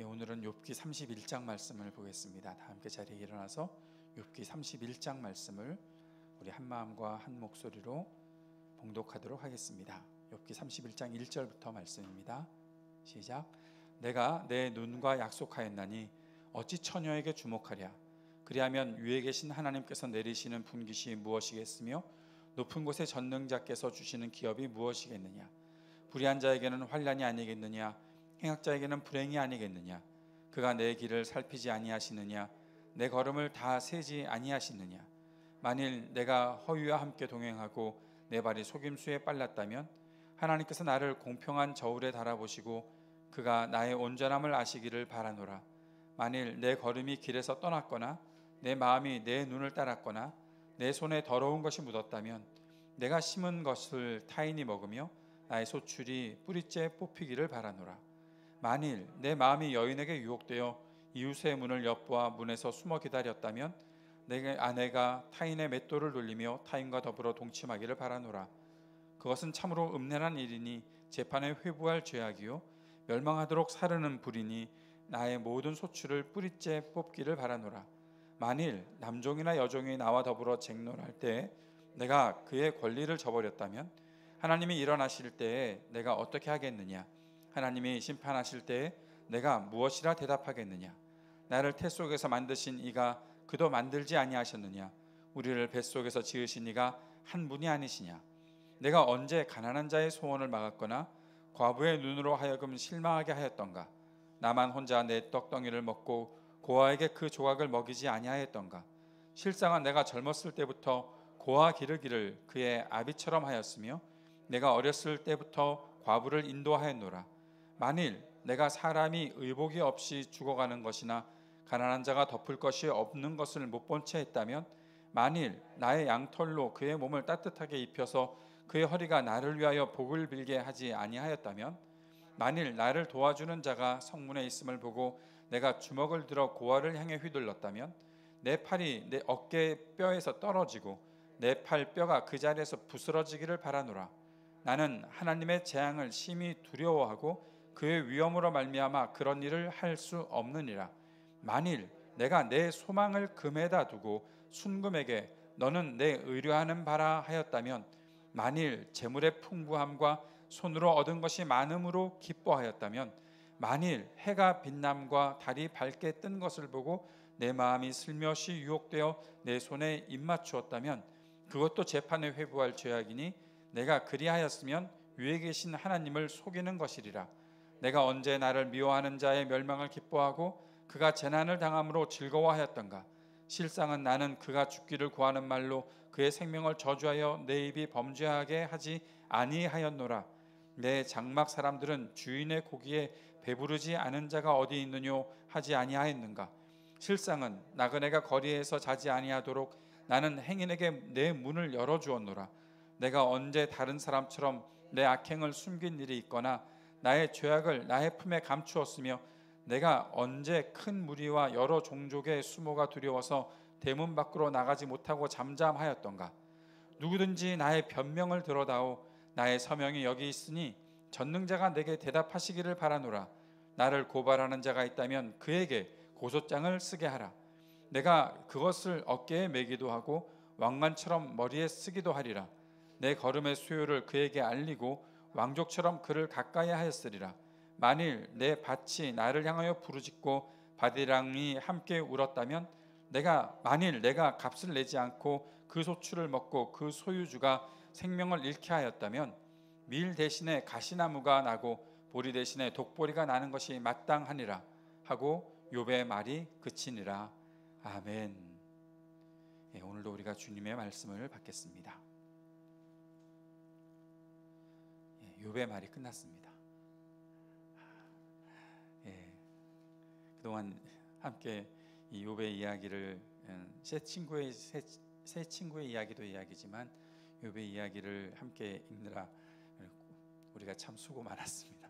오늘은 욥기 31장 말씀을 보겠습니다. 다 함께 자리에 일어나서 욥기 31장 말씀을 우리 한 마음과 한 목소리로 봉독하도록 하겠습니다. 욥기 31장 1절부터 말씀입니다. 시작. 내가 내 눈과 약속하였나니 어찌 처녀에게 주목하랴. 그리하면 위에 계신 하나님께서 내리시는 분깃이 무엇이겠으며 높은 곳의 전능자께서 주시는 기업이 무엇이겠느냐. 불의한 자에게는 환난이 아니겠느냐. 행악자에게는 불행이 아니겠느냐. 그가 내 길을 살피지 아니하시느냐. 내 걸음을 다 세지 아니하시느냐. 만일 내가 허위와 함께 동행하고 내 발이 속임수에 빨랐다면 하나님께서 나를 공평한 저울에 달아보시고 그가 나의 온전함을 아시기를 바라노라. 만일 내 걸음이 길에서 떠났거나 내 마음이 내 눈을 따랐거나 내 손에 더러운 것이 묻었다면 내가 심은 것을 타인이 먹으며 나의 소출이 뿌리째 뽑히기를 바라노라. 만일 내 마음이 여인에게 유혹되어 이웃의 문을 엿보아 문에서 숨어 기다렸다면 내 아내가 타인의 맷돌을 돌리며 타인과 더불어 동침하기를 바라노라. 그것은 참으로 음란한 일이니 재판에 회부할 죄악이요 멸망하도록 사르는 불이니 나의 모든 소출을 뿌리째 뽑기를 바라노라. 만일 남종이나 여종이 나와 더불어 쟁론할 때에 내가 그의 권리를 저버렸다면 하나님이 일어나실 때에 내가 어떻게 하겠느냐. 하나님이 심판하실 때에 내가 무엇이라 대답하겠느냐. 나를 태 속에서 만드신 이가 그도 만들지 아니하셨느냐. 우리를 뱃속에서 지으신 이가 한 분이 아니시냐. 내가 언제 가난한 자의 소원을 막았거나 과부의 눈으로 하여금 실망하게 하였던가. 나만 혼자 내 떡덩이를 먹고 고아에게 그 조각을 먹이지 아니하였던가. 실상은 내가 젊었을 때부터 고아 기르기를 그의 아비처럼 하였으며 내가 어렸을 때부터 과부를 인도하였노라. 만일 내가 사람이 의복이 없이 죽어가는 것이나 가난한 자가 덮을 것이 없는 것을 못 본 채 했다면 만일 나의 양털로 그의 몸을 따뜻하게 입혀서 그의 허리가 나를 위하여 복을 빌게 하지 아니하였다면 만일 나를 도와주는 자가 성문에 있음을 보고 내가 주먹을 들어 고아를 향해 휘둘렀다면 내 팔이 내 어깨 뼈에서 떨어지고 내 팔 뼈가 그 자리에서 부스러지기를 바라노라. 나는 하나님의 재앙을 심히 두려워하고 그의 위엄으로 말미암아 그런 일을 할 수 없느니라. 만일 내가 내 소망을 금에다 두고 순금에게 너는 내 의뢰하는 바라 하였다면 만일 재물의 풍부함과 손으로 얻은 것이 많음으로 기뻐하였다면 만일 해가 빛남과 달이 밝게 뜬 것을 보고 내 마음이 슬며시 유혹되어 내 손에 입맞추었다면 그것도 재판에 회부할 죄악이니 내가 그리하였으면 위에 계신 하나님을 속이는 것이리라. 내가 언제 나를 미워하는 자의 멸망을 기뻐하고 그가 재난을 당함으로 즐거워하였던가. 실상은 나는 그가 죽기를 구하는 말로 그의 생명을 저주하여 내 입이 범죄하게 하지 아니하였노라. 내 장막 사람들은 주인의 고기에 배부르지 않은 자가 어디 있느뇨 하지 아니하였는가. 실상은 나그네가 거리에서 자지 아니하도록 나는 행인에게 내 문을 열어주었노라. 내가 언제 다른 사람처럼 내 악행을 숨긴 일이 있거나 나의 죄악을 나의 품에 감추었으며 내가 언제 큰 무리와 여러 종족의 수모가 두려워서 대문 밖으로 나가지 못하고 잠잠하였던가. 누구든지 나의 변명을 들어다오. 나의 서명이 여기 있으니 전능자가 내게 대답하시기를 바라노라. 나를 고발하는 자가 있다면 그에게 고소장을 쓰게 하라. 내가 그것을 어깨에 매기도 하고 왕관처럼 머리에 쓰기도 하리라. 내 걸음의 수요를 그에게 알리고 왕족처럼 그를 가까이 하였으리라. 만일 내 밭이 나를 향하여 부르짖고 바디랑이 함께 울었다면 만일 내가 값을 내지 않고 그 소출을 먹고 그 소유주가 생명을 잃게 하였다면 밀 대신에 가시나무가 나고 보리 대신에 독보리가 나는 것이 마땅하니라 하고 욥의 말이 그치니라. 아멘. 오늘도 우리가 주님의 말씀을 받겠습니다. 욥의 말이 끝났습니다. 그동안 함께 이 욥의 이야기를 새 친구의 이야기도 이야기지만 욥의 이야기를 함께 읽느라 우리가 참 수고 많았습니다.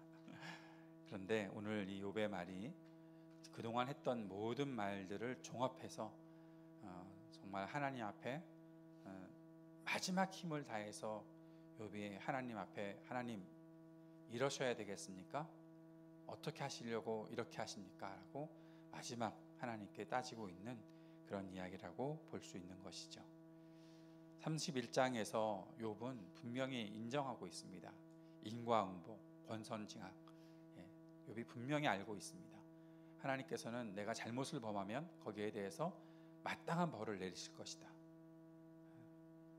그런데 오늘 이 욥의 말이 그동안 했던 모든 말들을 종합해서 정말 하나님 앞에 마지막 힘을 다해서 욥이 하나님 앞에 하나님 이러셔야 되겠습니까? 어떻게 하시려고 이렇게 하십니까? 라고 마지막 하나님께 따지고 있는 그런 이야기라고 볼 수 있는 것이죠. 31장에서 욥은 분명히 인정하고 있습니다. 인과응보, 권선징악, 욥이 분명히 알고 있습니다. 하나님께서는 내가 잘못을 범하면 거기에 대해서 마땅한 벌을 내리실 것이다.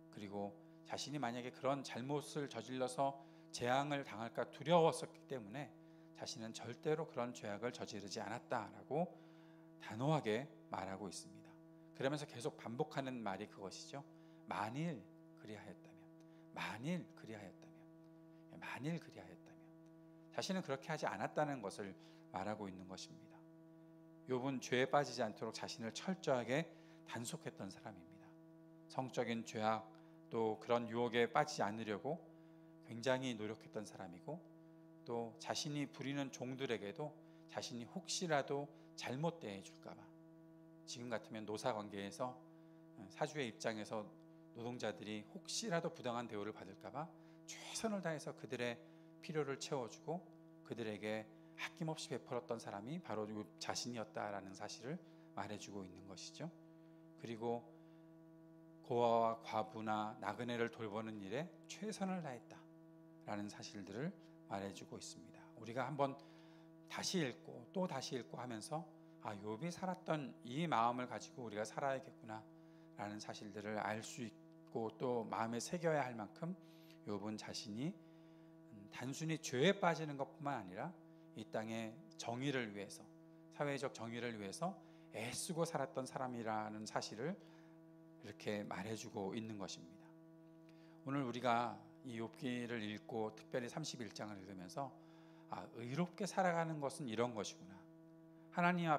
그리고 자신이 만약에 그런 잘못을 저질러서 재앙을 당할까 두려웠었기 때문에 자신은 절대로 그런 죄악을 저지르지 않았다라고 단호하게 말하고 있습니다. 그러면서 계속 반복하는 말이 그것이죠. 만일 그리하였다면, 만일 그리하였다면, 만일 그리하였다면. 자신은 그렇게 하지 않았다는 것을 말하고 있는 것입니다. 욥은 죄에 빠지지 않도록 자신을 철저하게 단속했던 사람입니다. 성적인 죄악 또 그런 유혹에 빠지지 않으려고 굉장히 노력했던 사람이고, 또 자신이 부리는 종들에게도 자신이 혹시라도 잘못 대해줄까 봐, 지금 같으면 노사관계에서 사주의 입장에서 노동자들이 혹시라도 부당한 대우를 받을까 봐 최선을 다해서 그들의 필요를 채워주고 그들에게 아낌없이 베풀었던 사람이 바로 자신이었다라는 사실을 말해주고 있는 것이죠. 그리고 고아와 과부나 나그네를 돌보는 일에 최선을 다했다라는 사실들을 말해주고 있습니다. 우리가 한번 다시 읽고 또 다시 읽고 하면서 욥이 살았던 이 마음을 가지고 우리가 살아야겠구나 라는 사실들을 알 수 있고 또 마음에 새겨야 할 만큼 욥은 자신이 단순히 죄에 빠지는 것뿐만 아니라 이 땅의 정의를 위해서, 사회적 정의를 위해서 애쓰고 살았던 사람이라는 사실을 이렇게 말해주고 있는 것입니다. 오늘 우리가 이 욥기를 읽고 특별히 31장을 읽으면서 의롭게 살아가는 것은 이런 것이구나. 하나님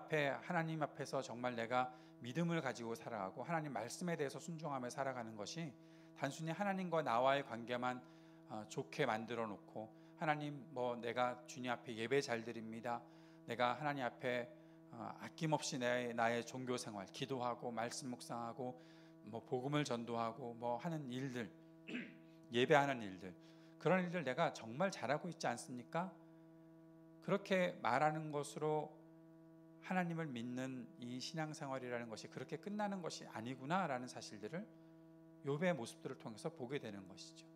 앞에서 정말 내가 믿음을 가지고 살아가고 하나님 말씀에 대해서 순종하며 살아가는 것이 단순히 하나님과 나와의 관계만 좋게 만들어 놓고, 하나님 내가 주님 앞에 예배 잘 드립니다, 내가 하나님 앞에 아낌없이 나의 종교 생활, 기도하고 말씀 묵상하고 복음을 전도하고 하는 일들, 예배하는 일들, 그런 일들 내가 정말 잘하고 있지 않습니까? 그렇게 말하는 것으로 하나님을 믿는 이 신앙생활이라는 것이 그렇게 끝나는 것이 아니구나라는 사실들을 욥의 모습들을 통해서 보게 되는 것이죠.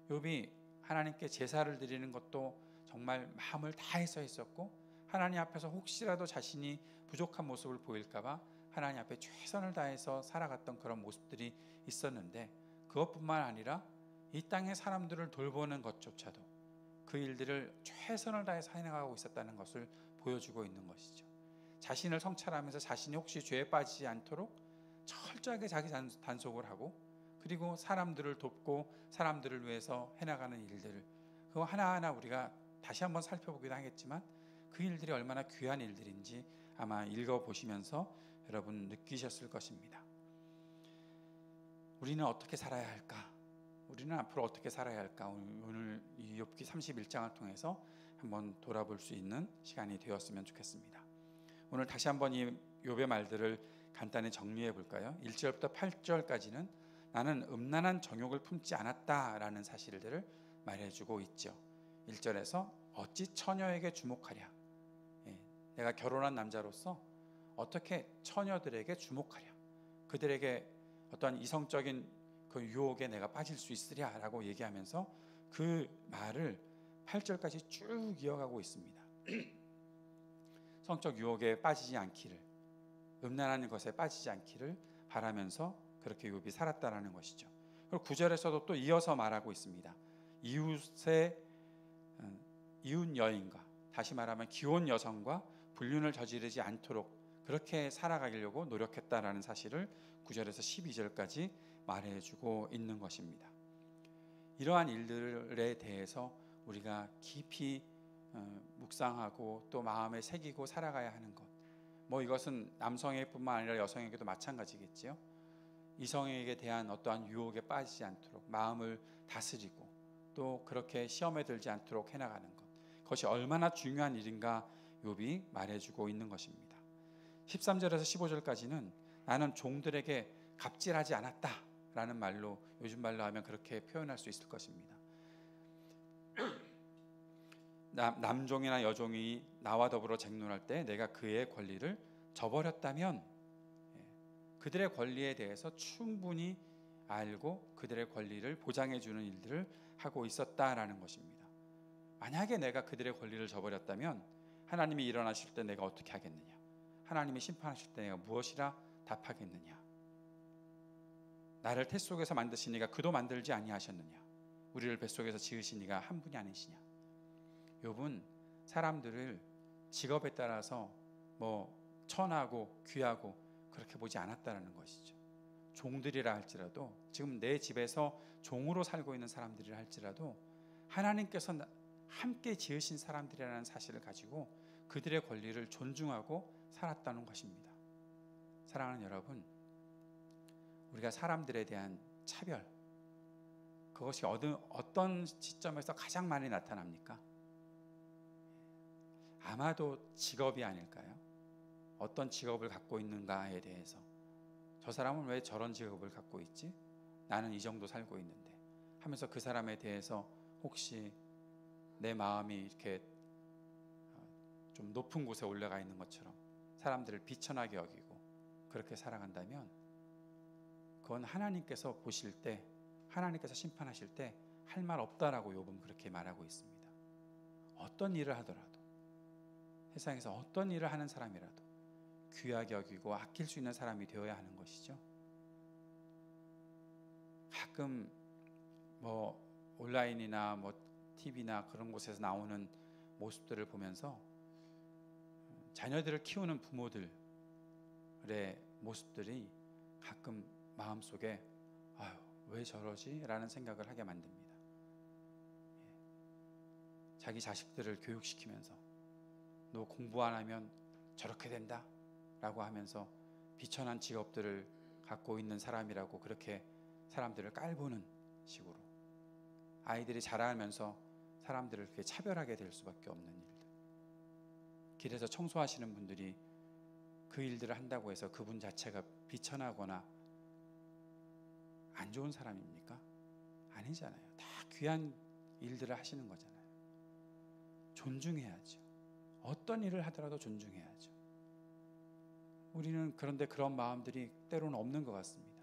욥이 하나님께 제사를 드리는 것도 정말 마음을 다해서 했었고, 하나님 앞에서 혹시라도 자신이 부족한 모습을 보일까 봐 하나님 앞에 최선을 다해서 살아갔던 그런 모습들이 있었는데, 그것뿐만 아니라 이 땅의 사람들을 돌보는 것조차도 그 일들을 최선을 다해서 해나가고 있었다는 것을 보여주고 있는 것이죠. 자신을 성찰하면서 자신이 혹시 죄에 빠지지 않도록 철저하게 자기 단속을 하고, 그리고 사람들을 돕고 사람들을 위해서 해나가는 일들을, 그거 하나하나 우리가 다시 한번 살펴보기도 하겠지만 그 일들이 얼마나 귀한 일들인지 아마 읽어보시면서 여러분 느끼셨을 것입니다. 우리는 어떻게 살아야 할까? 우리는 앞으로 어떻게 살아야 할까? 오늘 이 욥기 31장을 통해서 한번 돌아볼 수 있는 시간이 되었으면 좋겠습니다. 오늘 다시 한번 이 욥의 말들을 간단히 정리해 볼까요? 1절부터 8절까지는 나는 음란한 정욕을 품지 않았다라는 사실들을 말해주고 있죠. 1절에서 어찌 처녀에게 주목하랴, 내가 결혼한 남자로서 어떻게 처녀들에게 주목하랴, 그들에게 어떤 이성적인 그 유혹에 내가 빠질 수 있으랴라고 얘기하면서 그 말을 8절까지 쭉 이어가고 있습니다. 성적 유혹에 빠지지 않기를, 음란한 것에 빠지지 않기를 바라면서 그렇게 욥이 살았다라는 것이죠. 그리고 9절에서도 또 이어서 말하고 있습니다. 이웃 여인과, 다시 말하면 기혼 여성과 불륜을 저지르지 않도록 그렇게 살아가려고 노력했다라는 사실을 9절에서 12절까지 말해주고 있는 것입니다. 이러한 일들에 대해서 우리가 깊이 묵상하고 또 마음에 새기고 살아가야 하는 것, 이것은 남성에게뿐만 아니라 여성에게도 마찬가지겠지요. 이성에게 대한 어떠한 유혹에 빠지지 않도록 마음을 다스리고 또 그렇게 시험에 들지 않도록 해나가는 것, 그것이 얼마나 중요한 일인가 욥이 말해주고 있는 것입니다. 13절에서 15절까지는 나는 종들에게 갑질하지 않았다라는 말로, 요즘 말로 하면 그렇게 표현할 수 있을 것입니다. 남종이나 여종이 나와 더불어 쟁론할 때 내가 그의 권리를 저버렸다면, 그들의 권리에 대해서 충분히 알고 그들의 권리를 보장해 주는 일들을 하고 있었다라는 것입니다. 만약에 내가 그들의 권리를 저버렸다면 하나님이 일어나실 때 내가 어떻게 하겠느냐? 하나님이 심판하실 때 내가 무엇이라 답하겠느냐? 나를 태 속에서 만드시니가 그도 만들지 아니하셨느냐? 우리를 뱃속에서 지으시니가 한 분이 아니시냐? 욥은 사람들을 직업에 따라서 뭐 천하고 귀하고 그렇게 보지 않았다는 것이죠. 종들이라 할지라도, 지금 내 집에서 종으로 살고 있는 사람들이라 할지라도 하나님께서 함께 지으신 사람들이라는 사실을 가지고 그들의 권리를 존중하고 살았다는 것입니다. 사랑하는 여러분, 우리가 사람들에 대한 차별, 그것이 어떤 시점에서 가장 많이 나타납니까? 아마도 직업이 아닐까요? 어떤 직업을 갖고 있는가에 대해서, 저 사람은 왜 저런 직업을 갖고 있지? 나는 이 정도 살고 있는데 하면서 그 사람에 대해서 혹시 내 마음이 이렇게 좀 높은 곳에 올라가 있는 것처럼 사람들을 비천하게 여기고 그렇게 살아간다면, 그건 하나님께서 보실 때, 하나님께서 심판하실 때 할 말 없다라고 욥은 그렇게 말하고 있습니다. 어떤 일을 하더라도, 세상에서 어떤 일을 하는 사람이라도 귀하게 여기고 아낄 수 있는 사람이 되어야 하는 것이죠. 가끔 뭐 온라인이나 뭐 TV나 그런 곳에서 나오는 모습들을 보면서 자녀들을 키우는 부모들의 모습들이 가끔 마음속에 아유, 왜 저러지? 라는 생각을 하게 만듭니다. 자기 자식들을 교육시키면서 너 공부 안 하면 저렇게 된다 라고 하면서 비천한 직업들을 갖고 있는 사람이라고 그렇게 사람들을 깔보는 식으로 아이들이 자라면서 사람들을 그렇게 차별하게 될 수밖에 없는 일들. 길에서 청소하시는 분들이 그 일들을 한다고 해서 그분 자체가 비천하거나 안 좋은 사람입니까? 아니잖아요. 다 귀한 일들을 하시는 거잖아요. 존중해야죠. 어떤 일을 하더라도 존중해야죠. 우리는 그런데 그런 마음들이 때로는 없는 것 같습니다.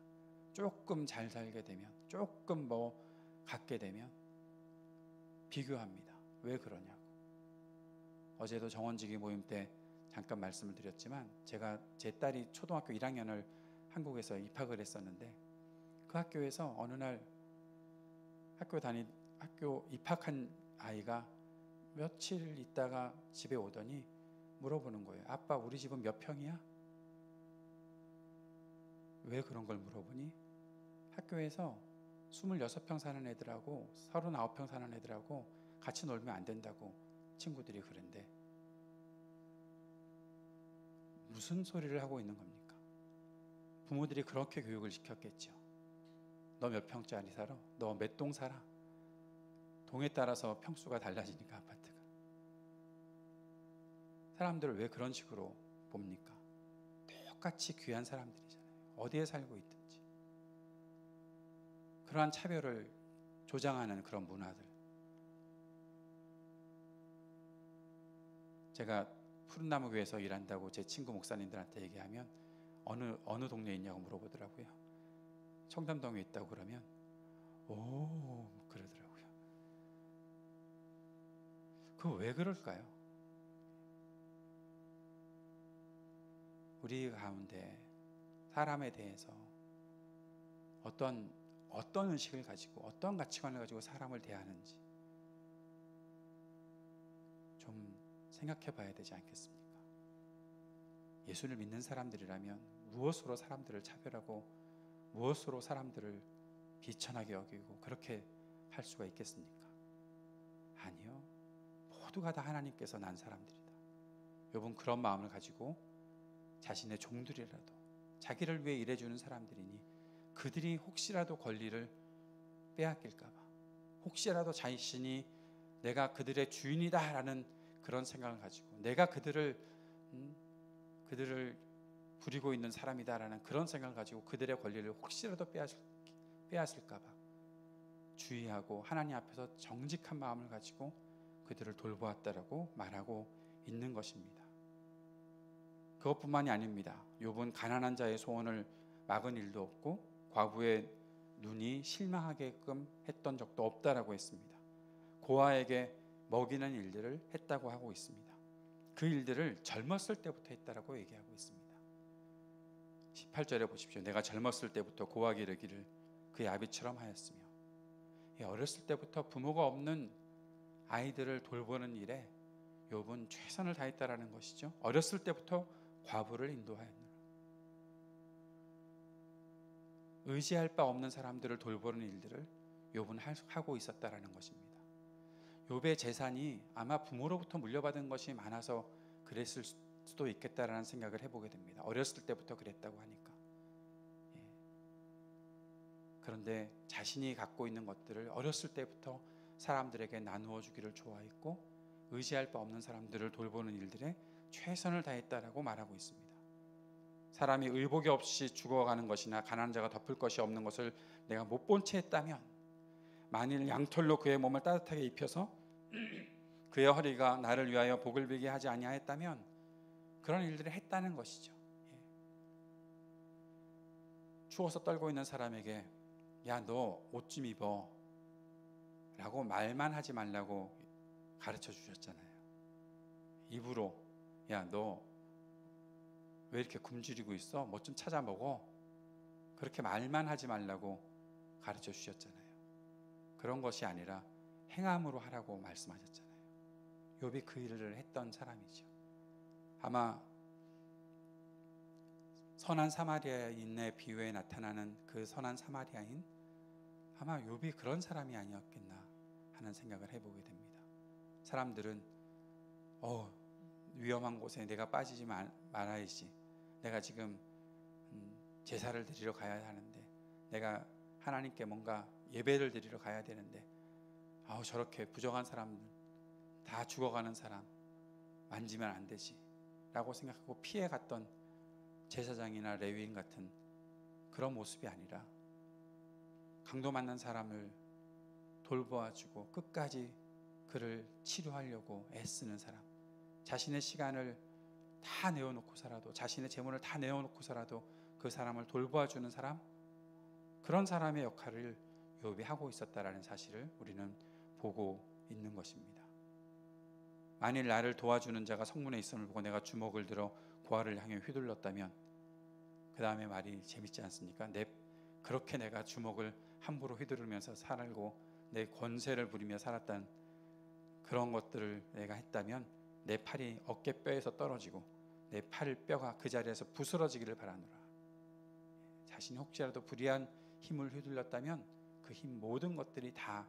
조금 잘 살게 되면, 조금 뭐 갖게 되면 비교합니다. 왜 그러냐고. 어제도 정원지기 모임 때 잠깐 말씀을 드렸지만, 제 딸이 초등학교 1학년을 한국에서 입학을 했었는데, 그 학교에서 어느 날 학교 입학한 아이가 며칠 있다가 집에 오더니 물어보는 거예요. 아빠, 우리 집은 몇 평이야? 왜 그런 걸 물어보니? 학교에서 26평 사는 애들하고 39평 사는 애들하고 같이 놀면 안 된다고 친구들이 그런데, 무슨 소리를 하고 있는 겁니까? 부모들이 그렇게 교육을 시켰겠죠. 너 몇 평짜리 살아? 너 몇 동 살아? 동에 따라서 평수가 달라지니까 아파트가. 사람들을 왜 그런 식으로 봅니까? 똑같이 귀한 사람들이잖아요. 어디에 살고 있든지. 그러한 차별을 조장하는 그런 문화들. 제가 푸른나무 교회에서 일한다고 제 친구 목사님들한테 얘기하면 어느 동네에 있냐고 물어보더라고요. 청담동에 있다고 그러면 오 그러더라고요. 그거 왜 그럴까요? 우리 가운데 사람에 대해서 어떤 의식을 가지고 어떤 가치관을 가지고 사람을 대하는지 좀 생각해 봐야 되지 않겠습니까? 예수를 믿는 사람들이라면 무엇으로 사람들을 차별하고 무엇으로 사람들을 비천하게 여기고 그렇게 할 수가 있겠습니까? 아니요. 모두가 다 하나님께서 난 사람들이다. 욥은 그런 마음을 가지고 자신의 종들이라도 자기를 위해 일해주는 사람들이니 그들이 혹시라도 권리를 빼앗길까 봐, 혹시라도 자신이 내가 그들의 주인이다라는 그런 생각을 가지고 내가 그들을 부리고 있는 사람이다라는 그런 생각을 가지고 그들의 권리를 혹시라도 빼앗을까 봐 주의하고 하나님 앞에서 정직한 마음을 가지고 그들을 돌보았다라고 말하고 있는 것입니다. 그것뿐만이 아닙니다. 욥은 가난한 자의 소원을 막은 일도 없고 과부의 눈이 실망하게끔 했던 적도 없다라고 했습니다. 고아에게 먹이는 일들을 했다고 하고 있습니다. 그 일들을 젊었을 때부터 했다라고 얘기하고 있습니다. 18절에 보십시오. 내가 젊었을 때부터 고아 기르기를 그의 아비처럼 하였으며. 어렸을 때부터 부모가 없는 아이들을 돌보는 일에 욥은 최선을 다했다라는 것이죠. 어렸을 때부터 과부를 인도하였노라. 의지할 바 없는 사람들을 돌보는 일들을 욥은 하고 있었다라는 것입니다. 욥의 재산이 아마 부모로부터 물려받은 것이 많아서 그랬을 수도 있겠다라는 생각을 해보게 됩니다. 어렸을 때부터 그랬다고 하니까. 그런데 자신이 갖고 있는 것들을 어렸을 때부터 사람들에게 나누어 주기를 좋아했고 의지할 바 없는 사람들을 돌보는 일들에 최선을 다했다라고 말하고 있습니다. 사람이 의복이 없이 죽어가는 것이나 가난한 자가 덮을 것이 없는 것을 내가 못 본 채 했다면, 만일 양털로 그의 몸을 따뜻하게 입혀서 그의 허리가 나를 위하여 복을 빌게 하지 아니하였다면, 그런 일들을 했다는 것이죠. 추워서 떨고 있는 사람에게 야, 너 옷 좀 입어 라고 말만 하지 말라고 가르쳐 주셨잖아요. 입으로 야, 너 왜 이렇게 굶주리고 있어? 뭐 좀 찾아 먹어. 그렇게 말만 하지 말라고 가르쳐 주셨잖아요. 그런 것이 아니라 행함으로 하라고 말씀하셨잖아요. 욥이 그 일을 했던 사람이죠. 아마 선한 사마리아인의 비유에 나타나는 그 선한 사마리아인, 아마 욥이 그런 사람이 아니었겠나 하는 생각을 해보게 됩니다. 사람들은 위험한 곳에 내가 빠지지 말아야지. 내가 지금 제사를 드리러 가야 하는데, 내가 하나님께 뭔가 예배를 드리러 가야 되는데, 저렇게 부정한 사람들, 다 죽어가는 사람 만지면 안 되지 라고 생각하고 피해갔던 제사장이나 레위인 같은 그런 모습이 아니라, 강도 맞는 사람을 돌보아주고 끝까지 그를 치료하려고 애쓰는 사람, 자신의 시간을 다 내어놓고서라도, 자신의 재물을 다 내어놓고서라도 그 사람을 돌보아주는 사람, 그런 사람의 역할을 욥이 하고 있었다라는 사실을 우리는 보고 있는 것입니다. 만일 나를 도와주는 자가 성문에 있음을 보고 내가 주먹을 들어 고아를 향해 휘둘렀다면, 그 다음에 말이 재밌지 않습니까? 그렇게 내가 주먹을 함부로 휘두르면서 살고 내 권세를 부리며 살았던 그런 것들을 내가 했다면 내 팔이 어깨뼈에서 떨어지고 내 팔 뼈가 그 자리에서 부스러지기를 바라노라. 자신이 혹시라도 불의한 힘을 휘둘렀다면 그 힘 모든 것들이 다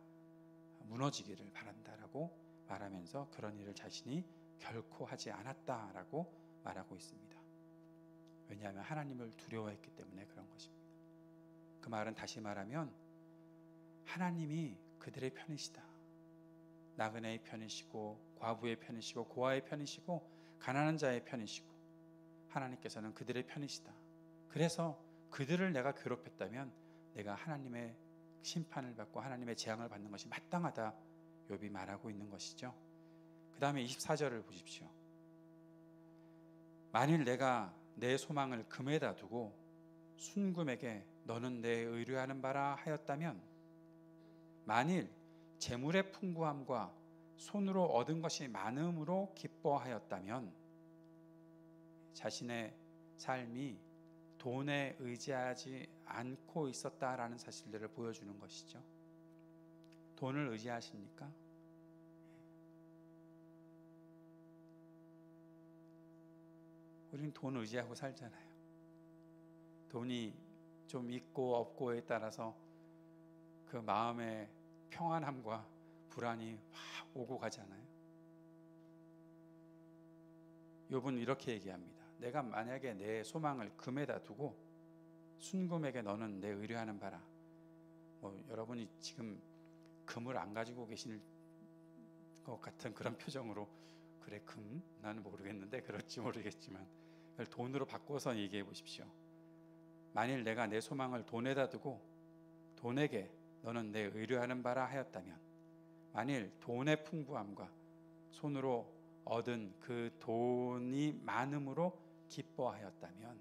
무너지기를 바란다라고 말하면서 그런 일을 자신이 결코 하지 않았다라고 말하고 있습니다. 왜냐하면 하나님을 두려워했기 때문에 그런 것입니다. 그 말은 다시 말하면 하나님이 그들의 편이시다. 나그네의 편이시고 과부의 편이시고 고아의 편이시고 가난한 자의 편이시고, 하나님께서는 그들의 편이시다. 그래서 그들을 내가 괴롭혔다면 내가 하나님의 심판을 받고 하나님의 재앙을 받는 것이 마땅하다, 욥이 말하고 있는 것이죠. 그 다음에 24절을 보십시오. 만일 내가 내 소망을 금에다 두고 순금에게 너는 내 의뢰하는 바라 하였다면, 만일 재물의 풍부함과 손으로 얻은 것이 많음으로 기뻐하였다면, 자신의 삶이 돈에 의지하지 않고 있었다라는 사실들을 보여주는 것이죠. 돈을 의지하십니까? 우리는 돈 의지하고 살잖아요. 돈이 좀 있고 없고에 따라서 그 마음의 평안함과 불안이 확 오고 가잖아요. 욥은 이렇게 얘기합니다. 내가 만약에 내 소망을 금에다 두고 순금에게 너는 내 의뢰하는 바라. 여러분이 지금 금을 안 가지고 계실 것 같은 그런 표정으로, 그래 금? 나는 모르겠는데, 그럴지 모르겠지만 이걸 돈으로 바꿔서 얘기해 보십시오. 만일 내가 내 소망을 돈에다 두고 돈에게 너는 내 의뢰하는 바라 하였다면, 만일 돈의 풍부함과 손으로 얻은 그 돈이 많음으로 기뻐하였다면,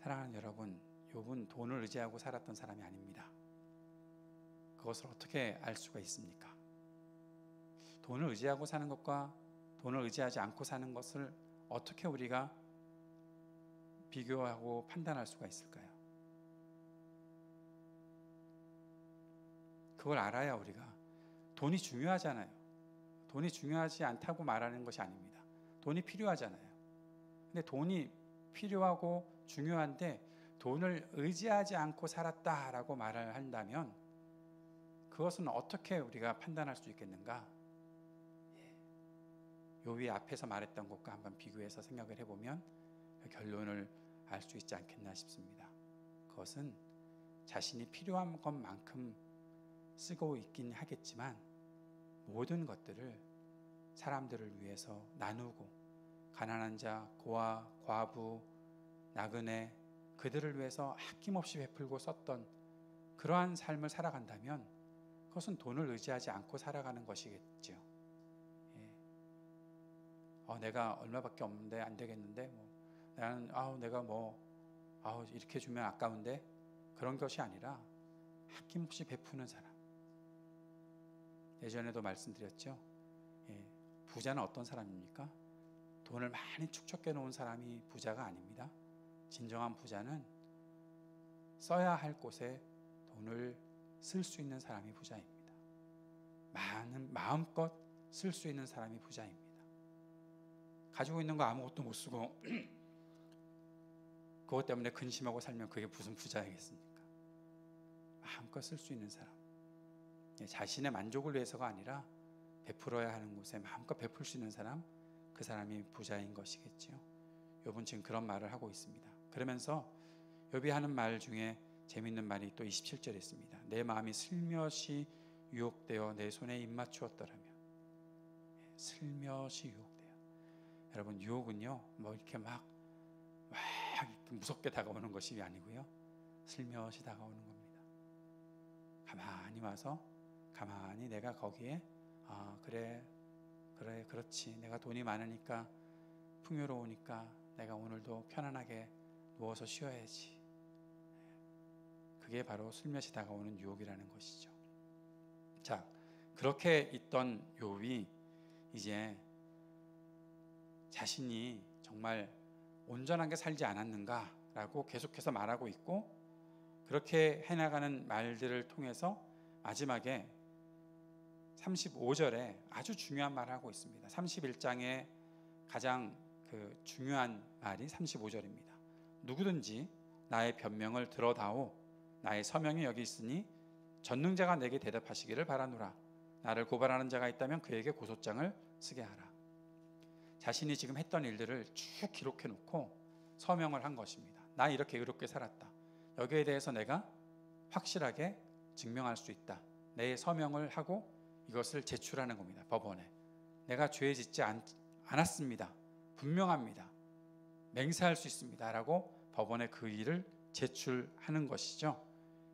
사랑하는 여러분, 욥은 돈을 의지하고 살았던 사람이 아닙니다. 그것을 어떻게 알 수가 있습니까? 돈을 의지하고 사는 것과 돈을 의지하지 않고 사는 것을 어떻게 우리가 비교하고 판단할 수가 있을까요? 그걸 알아야 우리가, 돈이 중요하잖아요. 돈이 중요하지 않다고 말하는 것이 아닙니다. 돈이 필요하잖아요. 근데 돈이 필요하고 중요한데 돈을 의지하지 않고 살았다라고 말을 한다면 그것은 어떻게 우리가 판단할 수 있겠는가? 욥이 앞에서 말했던 것과 한번 비교해서 생각을 해보면 결론을 알 수 있지 않겠나 싶습니다. 그것은 자신이 필요한 것만큼 쓰고 있긴 하겠지만 모든 것들을 사람들을 위해서 나누고, 가난한 자, 고아, 과부, 나그네, 그들을 위해서 아낌없이 베풀고 썼던 그러한 삶을 살아간다면 그것은 돈을 의지하지 않고 살아가는 것이겠죠. 내가 얼마밖에 없는데 안 되겠는데, 나는 내가 이렇게 주면 아까운데, 그런 것이 아니라 아낌없이 베푸는 사람. 예전에도 말씀드렸죠. 부자는 어떤 사람입니까? 돈을 많이 축적해 놓은 사람이 부자가 아닙니다. 진정한 부자는 써야 할 곳에 돈을 쓸 수 있는 사람이 부자입니다. 마음껏 쓸 수 있는 사람이 부자입니다. 가지고 있는 거 아무것도 못 쓰고 그것 때문에 근심하고 살면 그게 무슨 부자이겠습니까? 마음껏 쓸 수 있는 사람, 자신의 만족을 위해서가 아니라 베풀어야 하는 곳에 마음껏 베풀 수 있는 사람, 그 사람이 부자인 것이겠죠. 욥은 지금 그런 말을 하고 있습니다. 그러면서 욥이 하는 말 중에 재미있는 말이 또 27절에 있습니다. 내 마음이 슬며시 유혹되어 내 손에 입맞추었더라면. 슬며시 유혹되어. 여러분, 유혹은요 이렇게 막 무섭게 다가오는 것이 아니고요, 슬며시 다가오는 겁니다. 가만히 와서 가만히 내가 거기에 그래 그렇지, 내가 돈이 많으니까 풍요로우니까 내가 오늘도 편안하게 누워서 쉬어야지. 그게 바로 슬며시 다가오는 유혹이라는 것이죠. 자, 그렇게 있던 욥이 이제 자신이 정말 온전하게 살지 않았는가라고 계속해서 말하고 있고, 그렇게 해나가는 말들을 통해서 마지막에 35절에 아주 중요한 말을 하고 있습니다. 31장의 가장 중요한 말이 35절입니다. 누구든지 나의 변명을 들어다오, 나의 서명이 여기 있으니 전능자가 내게 대답하시기를 바라노라. 나를 고발하는 자가 있다면 그에게 고소장을 쓰게 하라. 자신이 지금 했던 일들을 쭉 기록해 놓고 서명을 한 것입니다. 나 이렇게 의롭게 살았다. 여기에 대해서 내가 확실하게 증명할 수 있다. 내 서명을 하고 이것을 제출하는 겁니다. 법원에. 내가 죄 짓지 않았습니다. 분명합니다. 맹세할 수 있습니다. 라고 법원에 그 일을 제출하는 것이죠.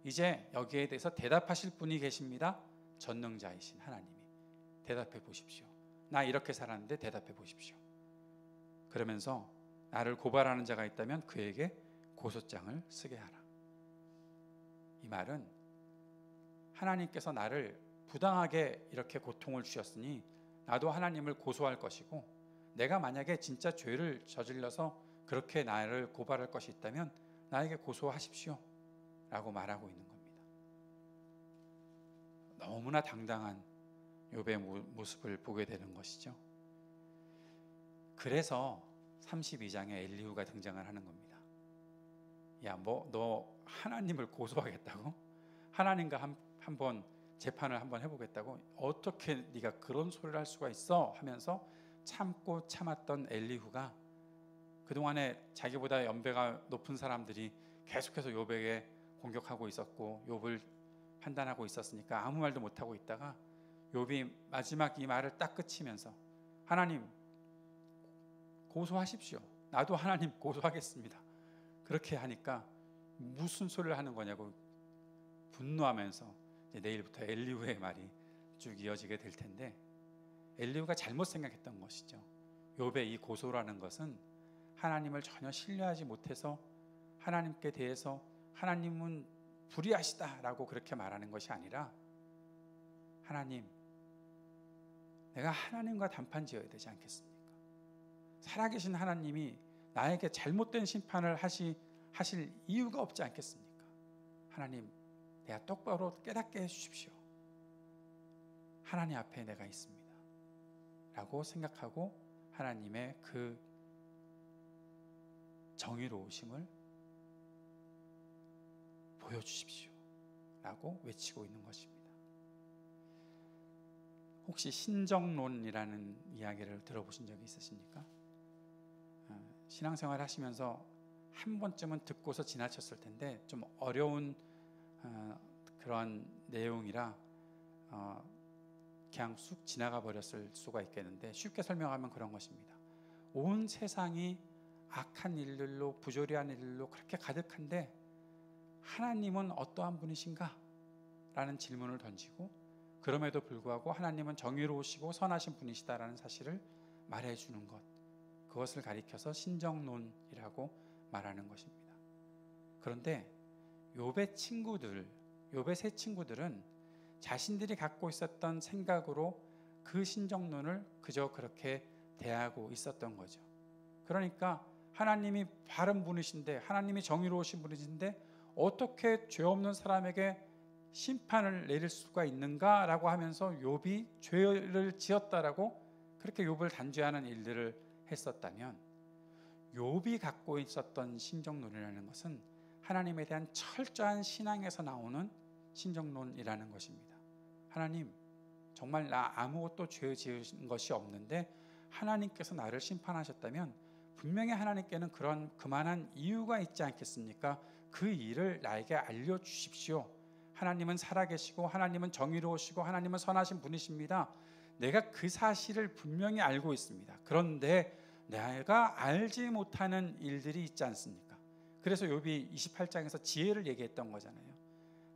이제 여기에 대해서 대답하실 분이 계십니다. 전능자이신 하나님이. 대답해 보십시오. 나 이렇게 살았는데 대답해 보십시오. 그러면서 나를 고발하는 자가 있다면 그에게 고소장을 쓰게 하라. 이 말은 하나님께서 나를 부당하게 이렇게 고통을 주셨으니 나도 하나님을 고소할 것이고, 내가 만약에 진짜 죄를 저질러서 그렇게 나를 고발할 것이 있다면 나에게 고소하십시오 라고 말하고 있는 겁니다. 너무나 당당한 욥의 모습을 보게 되는 것이죠. 그래서 32장에 엘리후가 등장을 하는 겁니다. 야, 너 하나님을 고소하겠다고? 하나님과 한번 재판을 한번 해보겠다고? 어떻게 네가 그런 소리를 할 수가 있어? 하면서 참고 참았던 엘리후가, 그동안에 자기보다 연배가 높은 사람들이 계속해서 욥에게 공격하고 있었고 욥을 판단하고 있었으니까 아무 말도 못하고 있다가 욥이 마지막 이 말을 딱 그치면서 하나님 고소하십시오. 나도 하나님 고소하겠습니다. 그렇게 하니까 무슨 소리를 하는 거냐고 분노하면서 이제 내일부터 엘리후의 말이 쭉 이어지게 될 텐데, 엘리후가 잘못 생각했던 것이죠. 욥의 이 고소라는 것은 하나님을 전혀 신뢰하지 못해서 하나님께 대해서 하나님은 불의하시다라고 그렇게 말하는 것이 아니라, 하나님, 내가 하나님과 단판 지어야 되지 않겠습니까? 살아계신 하나님이 나에게 잘못된 심판을 하실 이유가 없지 않겠습니까? 하나님, 내가 똑바로 깨닫게 해주십시오. 하나님 앞에 내가 있습니다 라고 생각하고 하나님의 그 정의로우심을 보여주십시오 라고 외치고 있는 것입니다. 혹시 신정론이라는 이야기를 들어보신 적이 있으십니까? 신앙생활 하시면서 한 번쯤은 듣고서 지나쳤을 텐데, 좀 어려운 그런 내용이라 그냥 쑥 지나가 버렸을 수가 있겠는데, 쉽게 설명하면 그런 것입니다. 온 세상이 악한 일들로, 부조리한 일들로 그렇게 가득한데 하나님은 어떠한 분이신가? 라는 질문을 던지고, 그럼에도 불구하고 하나님은 정의로우시고 선하신 분이시다라는 사실을 말해주는 것, 그것을 가리켜서 신정론이라고 말하는 것입니다. 그런데 욥의 세 친구들은 자신들이 갖고 있었던 생각으로 그 신정론을 그저 그렇게 대하고 있었던 거죠. 그러니까 하나님이 바른 분이신데, 하나님이 정의로우신 분이신데 어떻게 죄 없는 사람에게 심판을 내릴 수가 있는가라고 하면서 욥이 죄를 지었다라고 그렇게 욥을 단죄하는 일들을 했었다면, 욥이 갖고 있었던 신정론이라는 것은 하나님에 대한 철저한 신앙에서 나오는 신정론이라는 것입니다. 하나님, 정말 나 아무것도 죄 지은 것이 없는데 하나님께서 나를 심판하셨다면 분명히 하나님께는 그만한 이유가 있지 않겠습니까? 그 일을 나에게 알려주십시오. 하나님은 살아계시고 하나님은 정의로우시고 하나님은 선하신 분이십니다. 내가 그 사실을 분명히 알고 있습니다. 그런데 내가 알지 못하는 일들이 있지 않습니까? 그래서 욥이 28장에서 지혜를 얘기했던 거잖아요.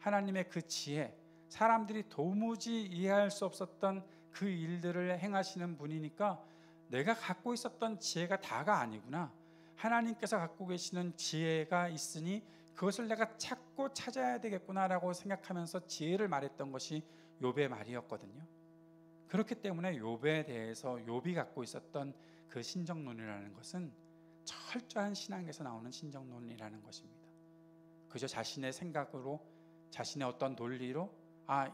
하나님의 그 지혜, 사람들이 도무지 이해할 수 없었던 그 일들을 행하시는 분이니까 내가 갖고 있었던 지혜가 다가 아니구나. 하나님께서 갖고 계시는 지혜가 있으니 그것을 내가 찾고 찾아야 되겠구나라고 생각하면서 지혜를 말했던 것이 욥의 말이었거든요. 그렇기 때문에 욥에 대해서 욥이 갖고 있었던 그 신정론이라는 것은 철저한 신앙에서 나오는 신정론이라는 것입니다. 그저 자신의 생각으로, 자신의 어떤 논리로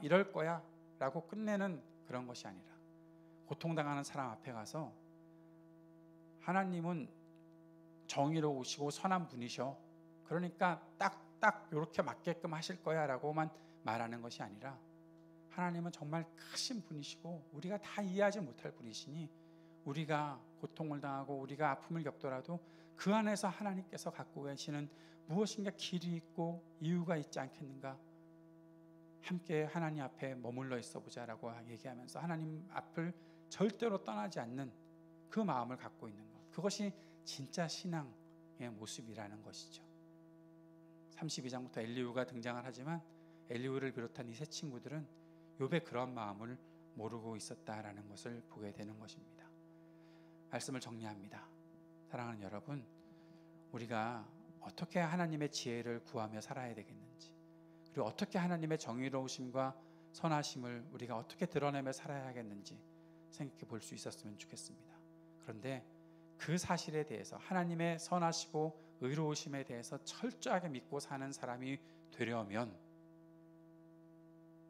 이럴 거야 라고 끝내는 그런 것이 아니라, 고통당하는 사람 앞에 가서 하나님은 정의로우시고 선한 분이셔, 그러니까 딱 이렇게 맞게끔 하실 거야 라고만 말하는 것이 아니라, 하나님은 정말 크신 분이시고 우리가 다 이해하지 못할 분이시니 우리가 고통을 당하고 우리가 아픔을 겪더라도 그 안에서 하나님께서 갖고 계시는 무엇인가 길이 있고 이유가 있지 않겠는가? 함께 하나님 앞에 머물러 있어 보자라고 얘기하면서 하나님 앞을 절대로 떠나지 않는 그 마음을 갖고 있는 것, 그것이 진짜 신앙의 모습이라는 것이죠. 32장부터 엘리후가 등장을 하지만 엘리후를 비롯한 이 세 친구들은 욥의 그런 마음을 모르고 있었다라는 것을 보게 되는 것입니다. 말씀을 정리합니다. 사랑하는 여러분, 우리가 어떻게 하나님의 지혜를 구하며 살아야 되겠는지, 그리고 어떻게 하나님의 정의로우심과 선하심을 우리가 어떻게 드러내며 살아야 하겠는지 생각해 볼 수 있었으면 좋겠습니다. 그런데 그 사실에 대해서, 하나님의 선하시고 의로우심에 대해서 철저하게 믿고 사는 사람이 되려면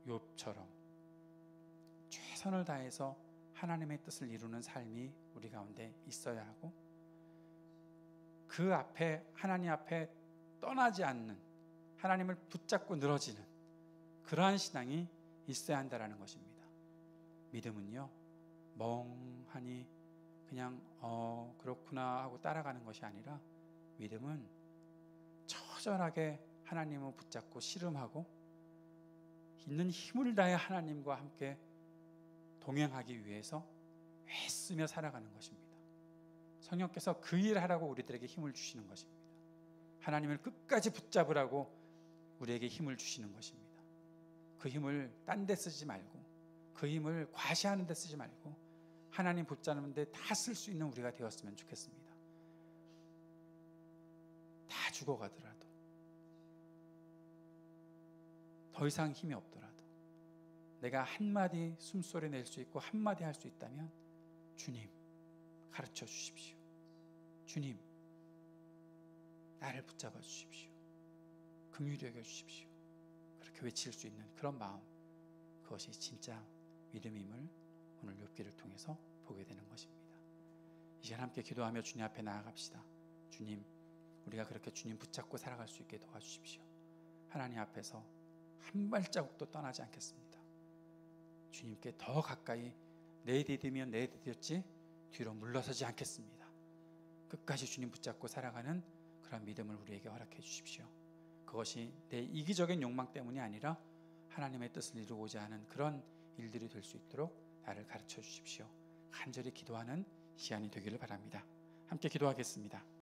욥처럼 최선을 다해서 하나님의 뜻을 이루는 삶이 우리 가운데 있어야 하고, 그 앞에, 하나님 앞에 떠나지 않는, 하나님을 붙잡고 늘어지는 그러한 신앙이 있어야 한다는 것입니다. 믿음은요, 멍하니 그냥 그렇구나 하고 따라가는 것이 아니라, 믿음은 처절하게 하나님을 붙잡고 씨름하고 있는 힘을 다해 하나님과 함께 동행하기 위해서 애쓰며 살아가는 것입니다. 성령께서 그 일을 하라고 우리들에게 힘을 주시는 것입니다. 하나님을 끝까지 붙잡으라고 우리에게 힘을 주시는 것입니다. 그 힘을 딴 데 쓰지 말고, 그 힘을 과시하는 데 쓰지 말고 하나님 붙잡는 데 다 쓸 수 있는 우리가 되었으면 좋겠습니다. 다 죽어가더라도, 더 이상 힘이 없더라도 내가 한마디 숨소리 낼 수 있고 한마디 할 수 있다면 주님 가르쳐 주십시오. 주님 나를 붙잡아 주십시오. 긍휼히 여겨 주십시오. 그렇게 외칠 수 있는 그런 마음, 그것이 진짜 믿음임을 오늘 욥기를 통해서 보게 되는 것입니다. 이 시간 함께 기도하며 주님 앞에 나아갑시다. 주님, 우리가 그렇게 주님 붙잡고 살아갈 수 있게 도와주십시오. 하나님 앞에서 한 발자국도 떠나지 않겠습니다. 주님께 더 가까이 내디디면 내디뎠지 뒤로 물러서지 않겠습니다. 끝까지 주님 붙잡고 살아가는 그런 믿음을 우리에게 허락해 주십시오. 그것이 내 이기적인 욕망 때문이 아니라 하나님의 뜻을 이루고자 하는 그런 일들이 될 수 있도록 나를 가르쳐 주십시오. 간절히 기도하는 시간이 되기를 바랍니다. 함께 기도하겠습니다.